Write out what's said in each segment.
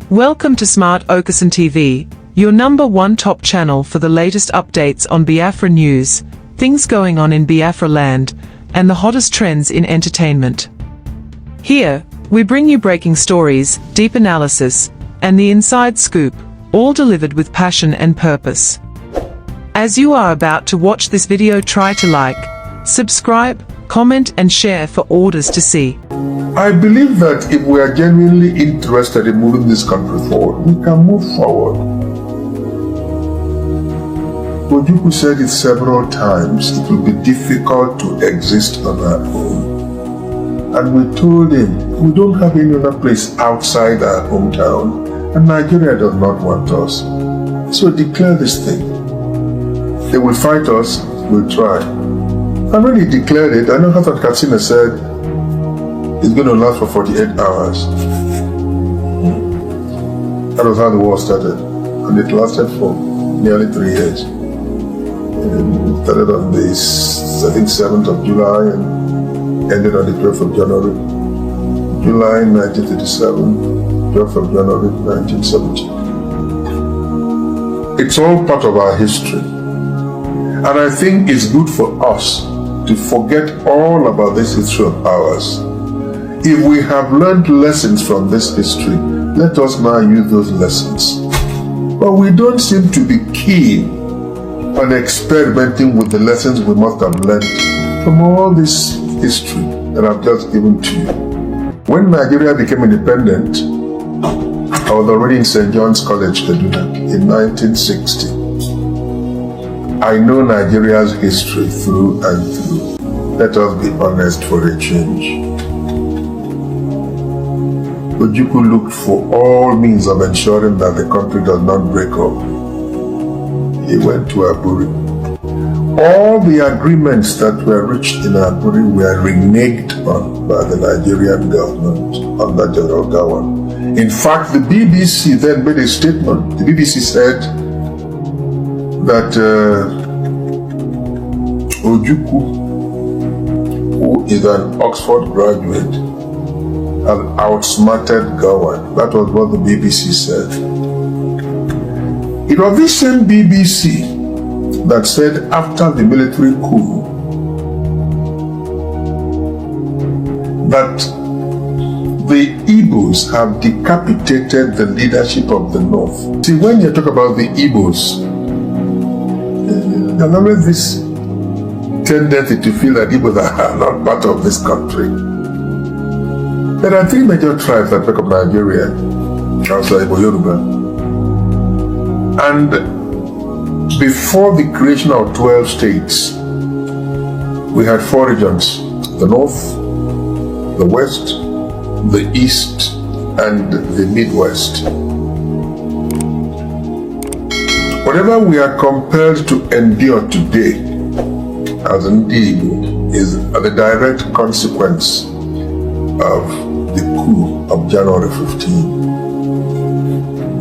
Welcome to Smart Okasan TV, your #1 top channel for the latest updates on Biafra news, things going on in Biafra land, and the hottest trends in entertainment. Here, we bring you breaking stories, deep analysis, and the inside scoop, all delivered with passion and purpose. As you are about to watch this video, try to like, subscribe, comment and share for others to see. I believe that if we are genuinely interested in moving this country forward, we can move forward. Ojukwu said it several times, it will be difficult to exist on our own. And we told him, we don't have any other place outside our hometown, and Nigeria does not want us. So declare this thing. They will fight us, we'll try. And when he declared it, I know Hassan Katsina said, it's going to last for 48 hours. That was how the war started. And it lasted for nearly 3 years. It started on the, I think, 7th of July and ended on the 12th of January. July 1937, 12th of January 1970. It's all part of our history. And I think it's good for us to forget all about this history of ours. If we have learned lessons from this history, let us now use those lessons. But we don't seem to be keen on experimenting with the lessons we must have learned from all this history that I've just given to you. When Nigeria became independent, I was already in St. John's College, Kaduna, in 1960. I know Nigeria's history through and through. Let us be honest for a change. Ojukwu looked for all means of ensuring that the country does not break up. He went to Aburi. All the agreements that were reached in Aburi were reneged on by the Nigerian government under General Govrnt. In fact, the BBC then made a statement. The BBC said that Ojukwu, who is an Oxford graduate, had outsmarted Govrnt. That was what the BBC said. It was this same BBC that said after the military coup that the Igbos have decapitated the leadership of the North. See, when you talk about the Igbos, there's always this tendency to feel that Igbos are not part of this country. There are 3 major tribes that make up Nigeria, outside Igbo, Yoruba. And before the creation of 12 states, we had 4 regions: the North, the West, the East, and the Midwest. Whatever we are compelled to endure today as an Igbo is the direct consequence of the coup of January 15.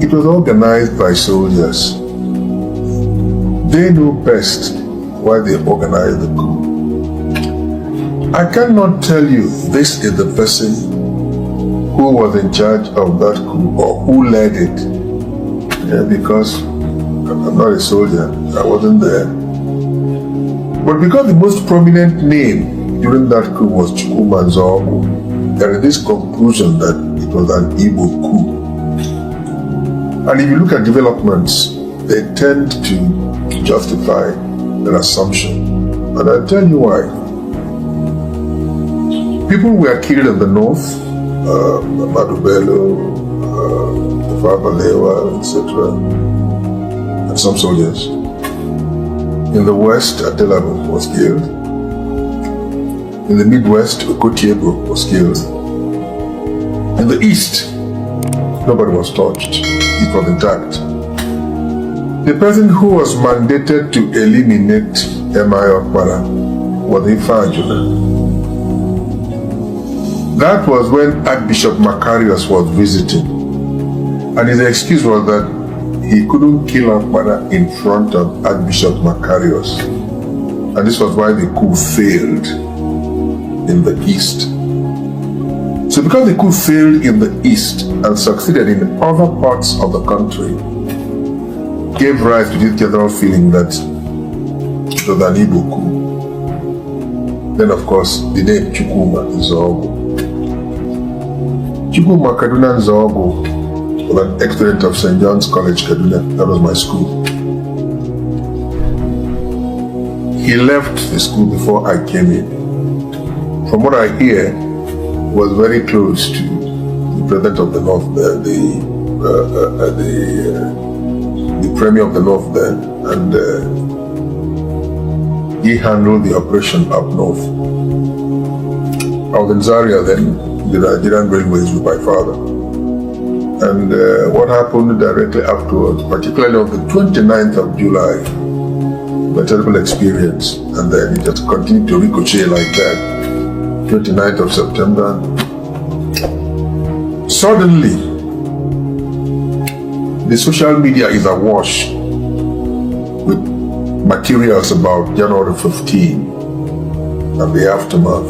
It was organized by soldiers. They know best why they organized the coup. I cannot tell you this is the person who was in charge of that coup or who led it, because I'm not a soldier, I wasn't there. But because the most prominent name during that coup was Chukwumanzogu, there is this conclusion that it was an Igbo coup. And if you look at developments, they tend to justify their assumption. And I'll tell you why. People were killed in the north, Madubelo, Fabalewa, etc., and some soldiers. In the west, Adelabu was killed. In the Midwest, Okotiebo was killed. In the East, nobody was touched. It was intact. The person who was mandated to eliminate M.I. Okpara was Ifeanyi. That was when Archbishop Macarius was visiting. And his excuse was that he couldn't kill Okpara in front of Archbishop Macarius. And this was why the coup failed in the East. So So because the coup failed in the East and succeeded in other parts of the country, gave rise to this general feeling that it was an Igbo coup. Then of course, the name Chukwuma Nzogu. Chukwuma Kaduna Nzogu was an ex-student of St. John's College, Kaduna. That was my school. He left the school before I came in. From what I hear, was very close to the president of the North there, the premier of the North there, and he handled the operation up north. I was in Zaria then, the Nigerian Railways with my father. And what happened directly afterwards, particularly on the 29th of July, a terrible experience, and then it just continued to ricochet like that. 29th of September. Suddenly, the social media is awash with materials about January 15 and the aftermath.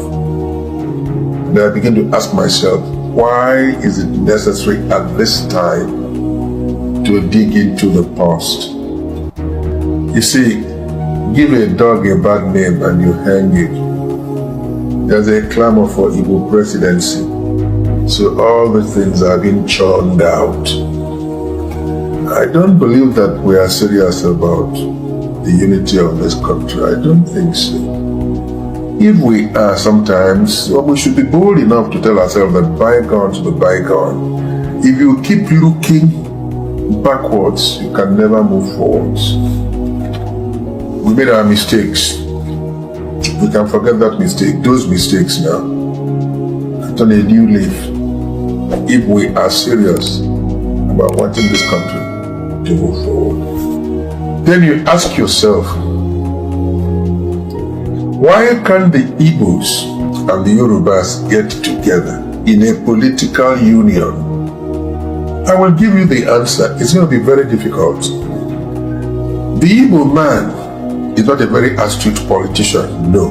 Then I begin to ask myself, why is it necessary at this time to dig into the past? You see, give a dog a bad name and you hang it. There's a clamor for Igbo presidency. So all the things are being churned out. I don't believe that we are serious about the unity of this country. I don't think so. If we are sometimes, well, we should be bold enough to tell ourselves that bygones be bygone. If you keep looking backwards, you can never move forwards. We made our mistakes. We can forget that mistake, those mistakes now, and on a new leaf, if we are serious about wanting this country to move forward. Then you ask yourself, why can't the Igbos and the Yorubas get together in a political union? I will give you the answer. It's going to be very difficult. The Igbo man is not a very astute politician, no.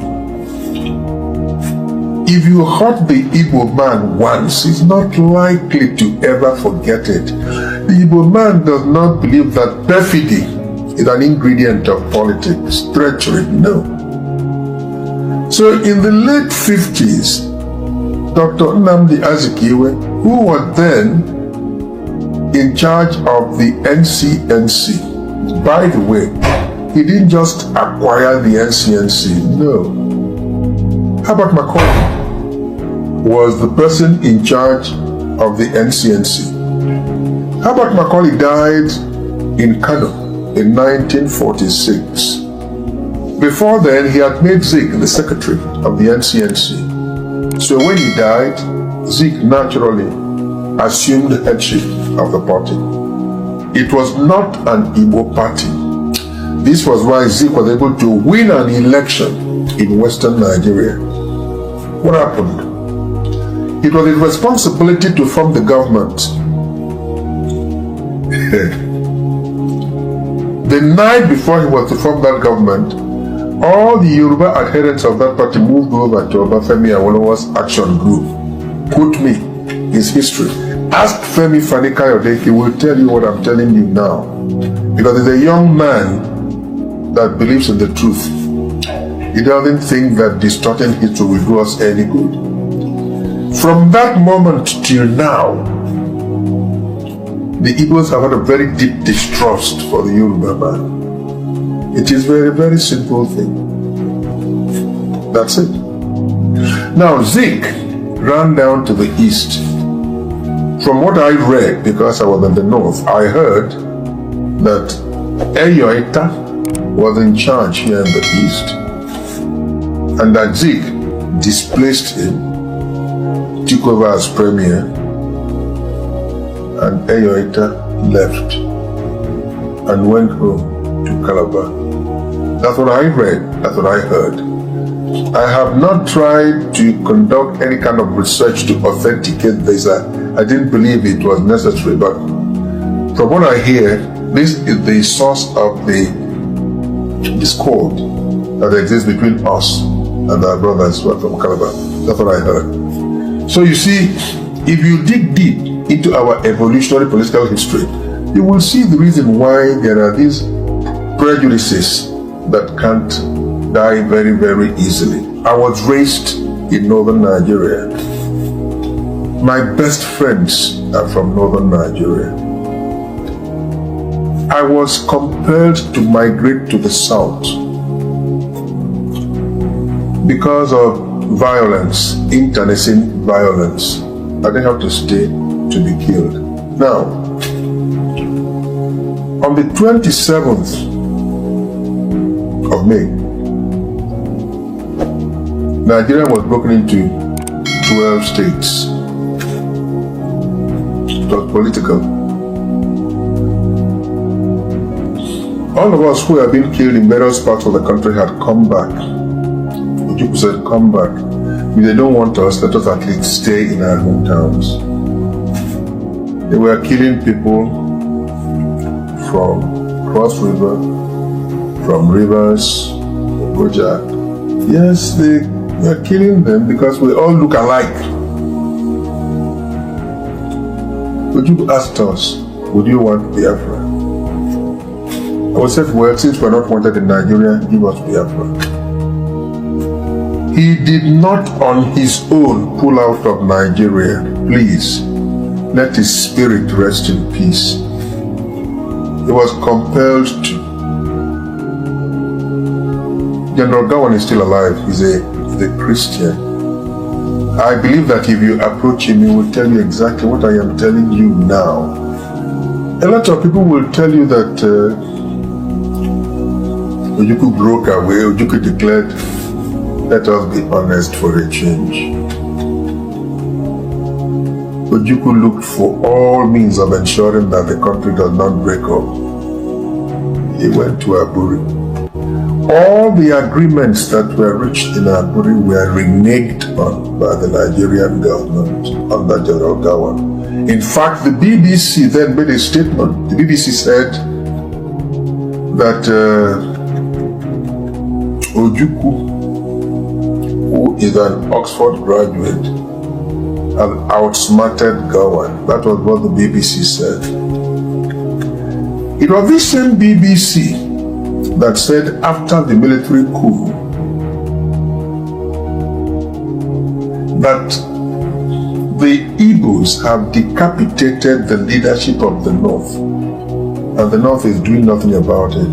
If you hurt the Igbo man once, he's not likely to ever forget it. The Igbo man does not believe that perfidy is an ingredient of politics, treachery, no. So in the late 50s, Dr. Nnamdi Azikiwe, who was then in charge of the NCNC, by the way, he didn't just acquire the NCNC, no. Herbert Macaulay was the person in charge of the NCNC. Herbert Macaulay died in Kano in 1946. Before then, he had made Zik the secretary of the NCNC. So when he died, Zik naturally assumed headship of the party. It was not an Igbo party. This was why Zik was able to win an election in Western Nigeria. What happened? It was his responsibility to form the government. The night before he was to form that government, all the Yoruba adherents of that party moved over to Obafemi Awolowo's action group. Quote me his history. Ask Femi Fani-Kayode, he will tell you what I'm telling you now. Because he's a young man that believes in the truth. He doesn't think that distorting history will do us any good. From that moment till now, the Igbos have had a very deep distrust for the Yoruba man. It is a very, very simple thing. That's it. Now, Zik ran down to the east. From what I read, because I was in the north, I heard that Eyoita was in charge here in the east, and that Zik displaced him, took over as premier, and Eyoita left and went home to Calabar. That's what I read, that's what I heard. I have not tried to conduct any kind of research to authenticate this. I didn't believe it was necessary, but from what I hear, this is the source of the discord that exists between us and our brothers who are from Calabar. That's what I heard. So you see, if you dig deep into our evolutionary political history, you will see the reason why there are these prejudices that can't die very, very easily. I was raised in northern Nigeria. My best friends are from northern Nigeria. I was compelled to migrate to the south because of violence, internecine violence. I didn't have to stay to be killed. Now, on the 27th of May, Nigeria was broken into 12 states. It was political. All of us who have been killed in various parts of the country had come back. People said, come back. If they don't want us, let us at least stay in our hometowns. They were killing people from Cross River, from Rivers, Boja. Yes, they were killing them because we all look alike. Would you ask us, would you want Biafra? I would say, well, since we're not wanted in Nigeria, give us Biafra. He did not on his own pull out of Nigeria. Please, let his spirit rest in peace. He was compelled to. General Govrnt is still alive. He's a Christian. I believe that if you approach him, he will tell you exactly what I am telling you now. A lot of people will tell you that Ojukwu broke away, Ojukwu declared, let us be honest for a change. Ojukwu looked for all means of ensuring that the country does not break up. He went to Aburi. All the agreements that were reached in Aburi were reneged on by the Nigerian government under General Govrnt. In fact, the BBC then made a statement. The BBC said that Ojukwu, who is an Oxford graduate, and outsmarted Govrnt. That was what the BBC said. It was this same BBC that said after the military coup that the Igbos have decapitated the leadership of the North, and the North is doing nothing about it.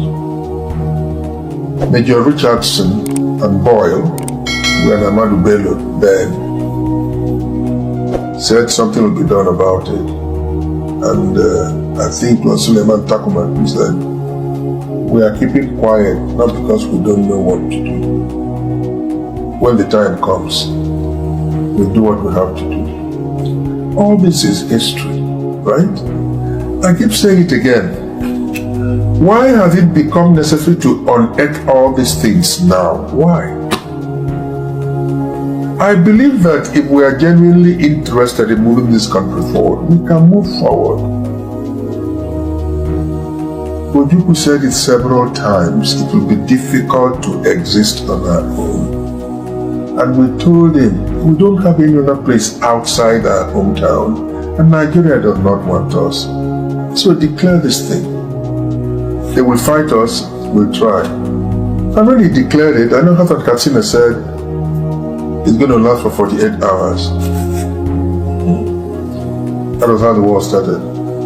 Major Richardson and Boyle, when Ahmadu Bello then said something will be done about it. And I think it was Suleiman Takuman who said, we are keeping quiet, not because we don't know what to do. When the time comes, we do what we have to do. All this is history, right? I keep saying it again. Why has it become necessary to unearth all these things now? Why? I believe that if we are genuinely interested in moving this country forward, we can move forward. Ojukwu said it several times, it will be difficult to exist on our own. And we told him, we don't have any other place outside our hometown, and Nigeria does not want us. So declare this thing. They will fight us, we'll try. And when he declared it, I know Hassan Katsina said, it's going to last for 48 hours. That was how the war started.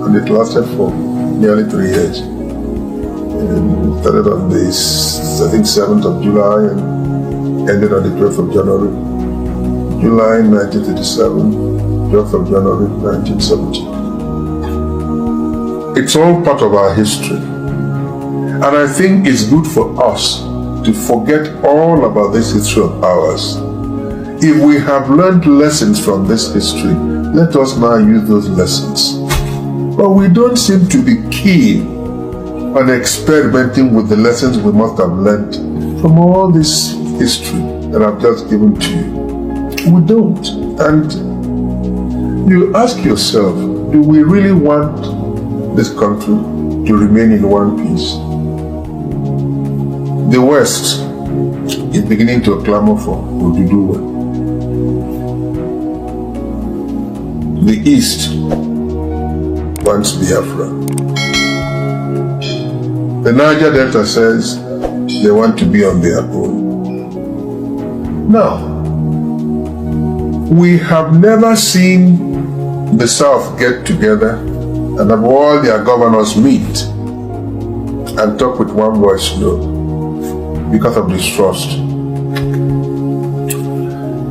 And it lasted for nearly 3 years. It started on the, I think, 7th of July and ended on the 12th of January. July 1937, 12th of January 1970. It's all part of our history. And I think it's good for us to forget all about this history of ours. If we have learned lessons from this history, let us now use those lessons. But we don't seem to be keen on experimenting with the lessons we must have learned from all this history that I've just given to you. We don't. And you ask yourself, do we really want this country to remain in one piece? The West is beginning to clamor for Oduduwa. the East wants Biafra. The Niger Delta says they want to be on their own. Now, we have never seen the South get together and have all their governors meet and talk with one voice, no, because of distrust.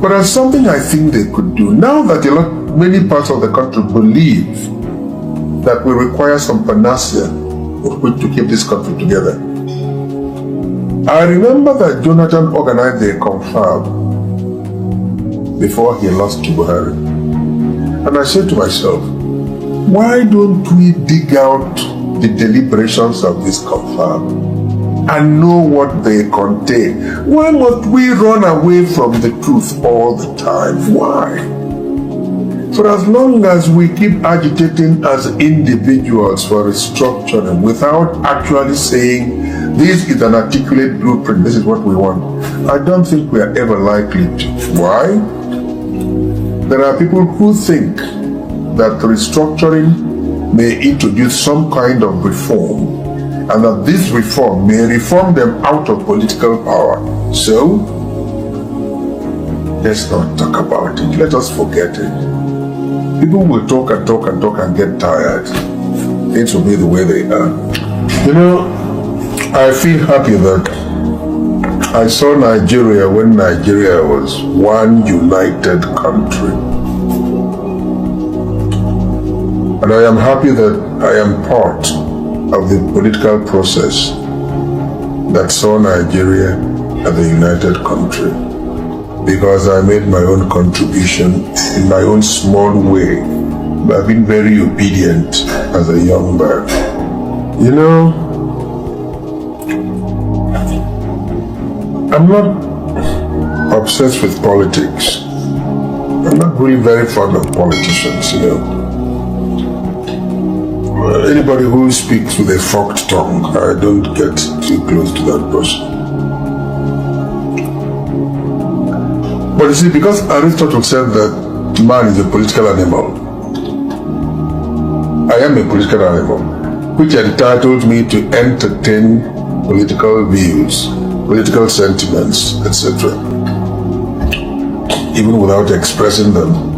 But there's something I think they could do. Now that many parts of the country believe that we require some panacea of which to keep this country together. I remember that Jonathan organized a confab before he lost to Buhari. And I said to myself, why don't we dig out the deliberations of this confab and know what they contain? Why must we run away from the truth all the time? Why? For as long as we keep agitating as individuals for restructuring without actually saying, this is an articulate blueprint, this is what we want, I don't think we are ever likely to. Why? There are people who think that restructuring may introduce some kind of reform, and that this reform may reform them out of political power. So, let's not talk about it. Let us forget it. People will talk and talk and talk and get tired. Things will be the way they are. You know, I feel happy that I saw Nigeria when Nigeria was one united country. And I am happy that I am part of the political process that saw Nigeria as a united country, because I made my own contribution in my own small way by being very obedient as a young man. You know, I'm not obsessed with politics. I'm not really very fond of politicians, you know. Anybody who speaks with a forked tongue, I don't get too close to that person. But you see, because Aristotle said that man is a political animal, I am a political animal, which entitles me to entertain political views, political sentiments, etc., even without expressing them.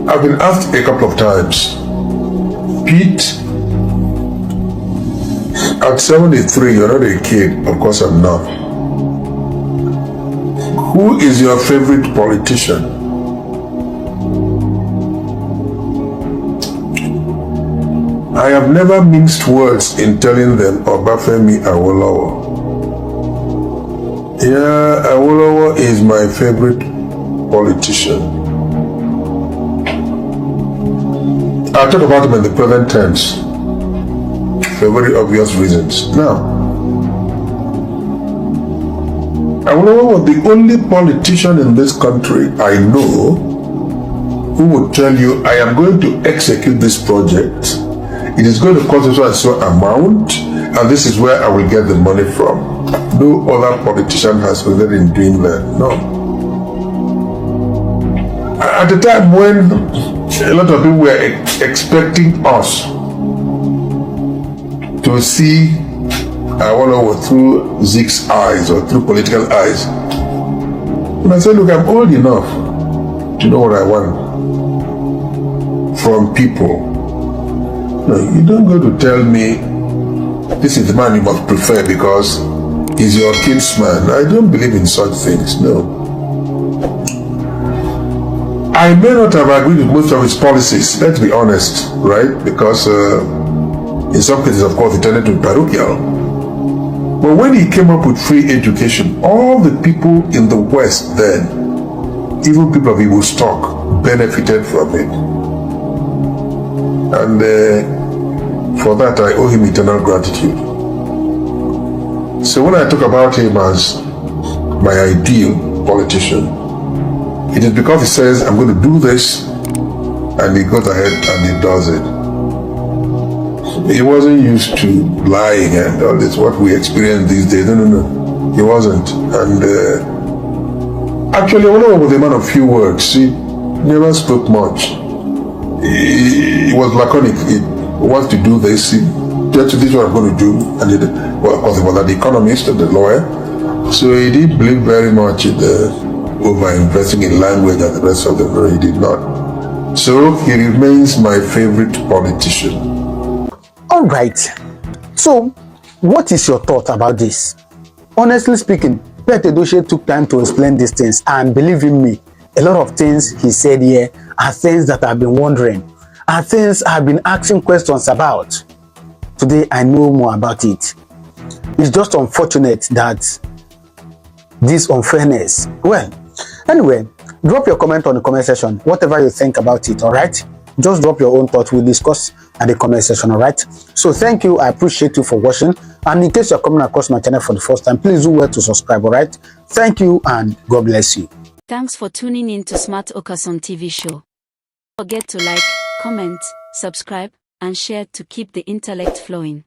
I've been asked a couple of times, Pete, at 73, you're not a kid. Of course I'm not. Who is your favorite politician? I have never minced words in telling them Obafemi Awolowo. Yeah, Awolowo is my favorite politician. I'll talk about him in the present tense for very obvious reasons. Now, Awolowo was the only politician in this country I know who would tell you, I am going to execute this project. It is going to cost so and so amount, and this is where I will get the money from. No other politician has succeeded in doing that. No. At the time when a lot of people were expecting us to see Awolowo through Zeke's eyes or through political eyes, and I said, look, I'm old enough to know what I want from people. No, you don't go to tell me this is the man you must prefer because he's your kinsman. I don't believe in such things, no. I may not have agreed with most of his policies, let's be honest, right? Because in some cases, of course, he tended to be parochial. But when he came up with free education, all the people in the West then, even people of Igbo stock, benefited from it. And for that, I owe him eternal gratitude. So when I talk about him as my ideal politician, it is because he says, I'm going to do this, and he goes ahead and he does it. He wasn't used to lying and all this, what we experience these days. No. He wasn't. And actually, Awolowo was a man of few words. See, never spoke much. He was laconic. He wants to do this. This is what I'm going to do. And well, of course, he was an economist and a lawyer. So he didn't believe very much in the over-investing in language and the rest of them. He did not. So he remains my favorite politician. All right. So, what is your thought about this? Honestly speaking, Edochie took time to explain these things, and believe in me, a lot of things he said here are things that I've been wondering, are things I've been asking questions about. Today, I know more about it. It's just unfortunate that this unfairness. Well, anyway, drop your comment on the comment section, whatever you think about it, all right? Just drop your own thoughts. We'll discuss at the comment section, all right? So thank you. I appreciate you for watching. And in case you're coming across my channel for the first time, please do well to subscribe, all right? Thank you and God bless you. Thanks for tuning in to Smart Okason TV show. Don't forget to like, comment, subscribe, and share to keep the intellect flowing.